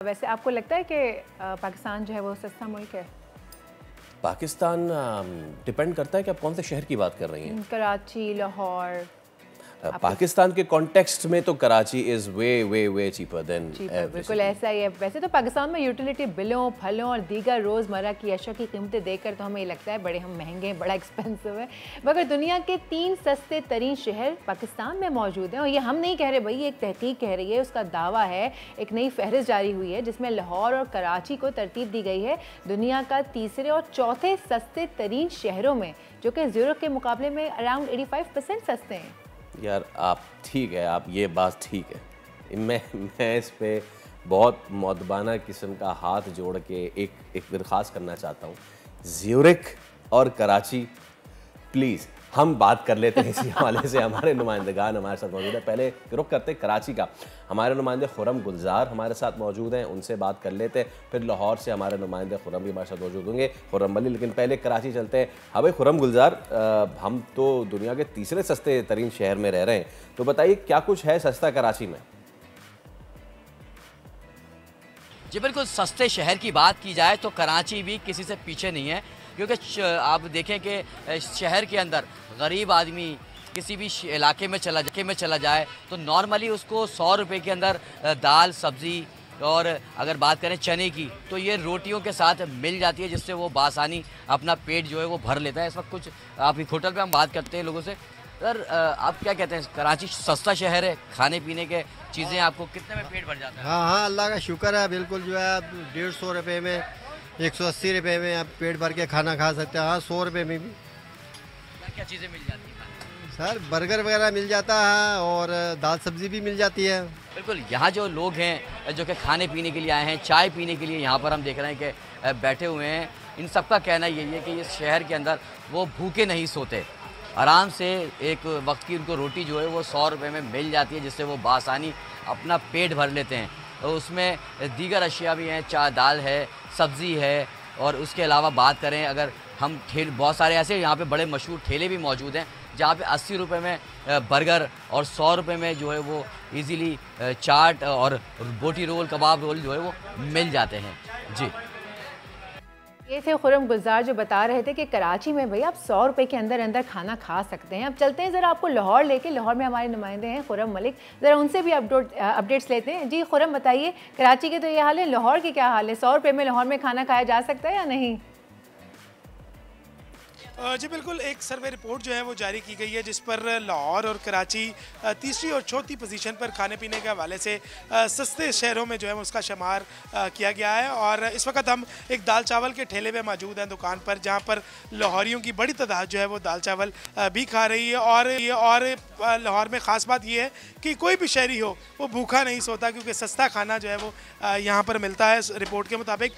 वैसे आपको लगता है कि पाकिस्तान जो है वो सस्ता मुल्क है? पाकिस्तान डिपेंड करता है कि आप कौन से शहर की बात कर रही हैं। कराची, लाहौर। पाकिस्तान के कॉन्टेक्स्ट में तो Karachi is way way way cheaper than. बिल्कुल ऐसा ही है। वैसे तो पाकिस्तान में यूटिलिटी बिलों, फलों और दीगर रोज़मर्रा की अशिया की कीमतें देखकर तो हमें लगता है बड़े हम महंगे हैं, बड़ा एक्सपेंसिव है। मगर दुनिया के 3 सस्ते तरीन शहर पाकिस्तान में मौजूद हैं। और ये हम नहीं कह रहे भाई, एक तहकीक कह रही है, उसका दावा है। एक नई फहरिस्त जारी हुई है जिसमें लाहौर और कराची को तरतीब दी गई है दुनिया का तीसरे और चौथे सस्ते तरीन शहरों में, जो कि ज़ूरिख के मुकाबले में अराउंड 85% सस्ते हैं। यार आप ठीक है, आप ये बात ठीक है। मैं इस पे बहुत मौदबाना किस्म का हाथ जोड़ के एक दरख्वास्त करना चाहता हूँ। ज़्यूरिख और कराची प्लीज़ हम बात कर लेते हैं इसी हवाले से। हमारे नुमाइंदगान हमारे साथ मौजूद है। पहले रुख करते हैं कराची का। हमारे नुमाइंदे खुरम गुलजार हमारे साथ मौजूद हैं, उनसे बात कर लेते हैं। फिर लाहौर से हमारे नुमाइंदे खुरम भी हमारे साथ मौजूद होंगे, खुरम अली। लेकिन पहले कराची चलते हैं। हाँ भाई खुरम गुलजार, हम तो दुनिया के तीसरे सस्ते तरीन शहर में रह रहे हैं, तो बताइए क्या कुछ है सस्ता कराची में? जी बिल्कुल, सस्ते शहर की बात की जाए तो कराची भी किसी से पीछे नहीं है। क्योंकि आप देखें कि शहर के अंदर गरीब आदमी किसी भी इलाके में चला जाए तो नॉर्मली उसको 100 रुपये के अंदर दाल, सब्ज़ी और अगर बात करें चने की तो ये रोटियों के साथ मिल जाती है, जिससे वो बासानी अपना पेट जो है वो भर लेता है। इस वक्त कुछ आप एक होटल पे हम बात करते हैं लोगों से। सर आप क्या कहते हैं, कराची सस्ता शहर है, खाने पीने के चीज़ें आपको कितने में पेट भर जाता है? हाँ, अल्लाह का शुक्र है। बिल्कुल जो है 150 रुपये में, 180 रुपये में आप पेट भर के खाना खा सकते हैं। हाँ, 100 रुपये में भी क्या क्या चीज़ें मिल जाती हैं सर? बर्गर वगैरह मिल जाता है और दाल सब्ज़ी भी मिल जाती है। बिल्कुल, यहाँ जो लोग हैं जो कि खाने पीने के लिए आए हैं, चाय पीने के लिए यहाँ पर हम देख रहे हैं कि बैठे हुए हैं, इन सबका कहना यही है कि इस शहर के अंदर वो भूखे नहीं सोते। आराम से एक वक्त की उनको रोटी जो है वो 100 रुपये में मिल जाती है, जिससे वो बासानी अपना पेट भर लेते हैं। तो उसमें दीगर अशिया भी हैं, चाय, दाल है, सब्ज़ी है। और उसके अलावा बात करें अगर हम बहुत सारे ऐसे यहाँ पे बड़े मशहूर ठेले भी मौजूद हैं जहाँ पे 80 रुपये में बर्गर और 100 रुपये में जो है वो इजीली चाट और बोटी रोल, कबाब रोल जो है वो मिल जाते हैं। जी, ये थे खुरम गुलजार जो बता रहे थे कि कराची में भाई आप 100 रुपये के अंदर अंदर खाना खा सकते हैं। अब चलते हैं ज़रा आपको लाहौर लेके। लाहौर में हमारे नुमाइंदे हैं खुरम मलिक, ज़रा उनसे भी अपडेट्स लेते हैं। जी खुरम बताइए, कराची के तो ये हाल है, लाहौर के क्या हाल है? 100 रुपये में लाहौर में खाना खाया जा सकता है या नहीं? जी बिल्कुल, एक सर्वे रिपोर्ट जो है वो जारी की गई है जिस पर लाहौर और कराची तीसरी और चौथी पोजीशन पर खाने पीने के हवाले से सस्ते शहरों में जो है उसका शुमार किया गया है। और इस वक्त हम एक दाल चावल के ठेले में मौजूद हैं दुकान पर, जहां पर लाहौरियों की बड़ी तादाद जो है वो दाल चावल भी खा रही है। और लाहौर में ख़ास बात यह है कि कोई भी शहरी हो वो भूखा नहीं सोता, क्योंकि सस्ता खाना जो है वो यहाँ पर मिलता है रिपोर्ट के मुताबिक।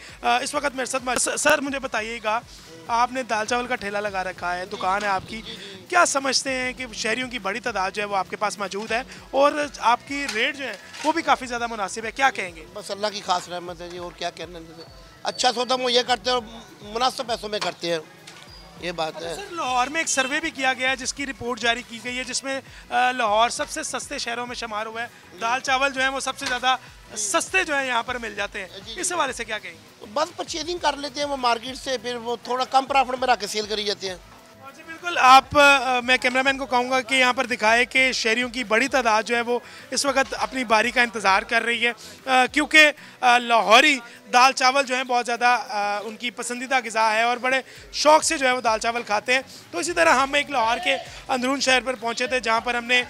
इस वक्त मेरे साथ सर, मुझे बताइएगा, आपने दाल चावल का ठेला लगा रखा है, दुकान है आपकी, क्या समझते हैं कि शहरियों की बड़ी तादाद जो है वो आपके पास मौजूद है और आपकी रेट जो है वो भी काफ़ी ज़्यादा मुनासिब है, क्या कहेंगे? बस अल्लाह की खास रहमत है जी, और क्या कहना है। अच्छा सौदा मुहैया करते हैं और मुनासिब पैसों में करते हैं, ये बात है। सर लाहौर में एक सर्वे भी किया गया है जिसकी रिपोर्ट जारी की गई है, जिसमें लाहौर सबसे सस्ते शहरों में शुमार हुआ है। दाल चावल जो है वो सबसे ज़्यादा सस्ते जो है यहाँ पर मिल जाते हैं। इस हवाले से क्या कहेंगे? बस परचेजिंग कर लेते हैं वो मार्केट से, फिर वो थोड़ा कम प्रॉफिट में रख के सेल करी जाते हैं। जी बिल्कुल, आप मैं कैमरामैन को कहूँगा कि यहाँ पर दिखाए कि शहरियों की बड़ी तादाद जो है वो इस वक्त अपनी बारी का इंतज़ार कर रही है, क्योंकि लाहौरी दाल चावल जो है बहुत ज़्यादा उनकी पसंदीदा ग़िज़ा है और बड़े शौक़ से जो है वो दाल चावल खाते हैं। तो इसी तरह हम एक लाहौर के अंदरून शहर पर पहुँचे थे, जहाँ पर हमने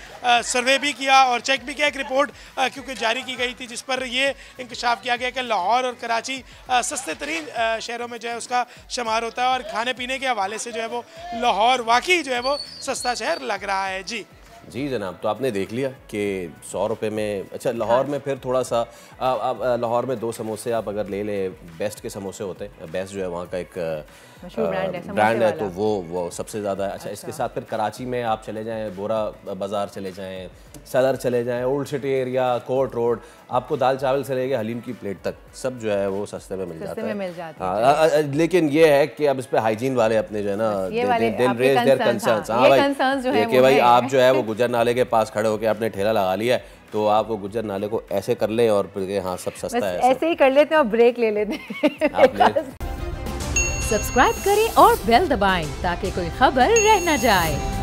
सर्वे भी किया और चेक भी किया। एक रिपोर्ट क्योंकि जारी की गई थी जिस पर ये इंकशाफ किया गया कि लाहौर और कराची सस्ते तरीन शहरों में जो है उसका शुमार होता है। और खाने पीने के हवाले से जो है वो लाहौर वाकई जो है वो सस्ता शहर लग रहा है। जी जनाब, तो आपने देख लिया कि 100 रुपये में। अच्छा, लाहौर में फिर थोड़ा सा लाहौर में 2 समोसे आप अगर ले लें, बेस्ट के समोसे होते हैं, बेस्ट जो है वहाँ का एक ब्रांड है, तो वो सबसे ज़्यादा है। अच्छा, इसके साथ फिर कराची में आप चले जाएँ, बोरा बाज़ार चले जाएँ, सदर चले जाएँ, old city area, court road, आपको दाल चावल से लेके हलीम की प्लेट तक सब जो है वो सस्ते में मिल जाता है। हाँ, लेकिन ये है कि अब इस पे हाइजीन वाले अपने जो है ना रेज देयर कंसर्न्स। हाँ भाई, कि भाई आप जो है वो गुजर नाले के पास खड़े होकर आपने ठेला लगा लिया है तो आप वो गुज्जर नाले को ऐसे कर लें और फिर हाँ सब बस सस्ता है। ऐसे ही कर लेते हैं और ब्रेक ले लेते हैं। आप सब्सक्राइब करें और बेल दबाएं ताकि कोई खबर रह न जाए।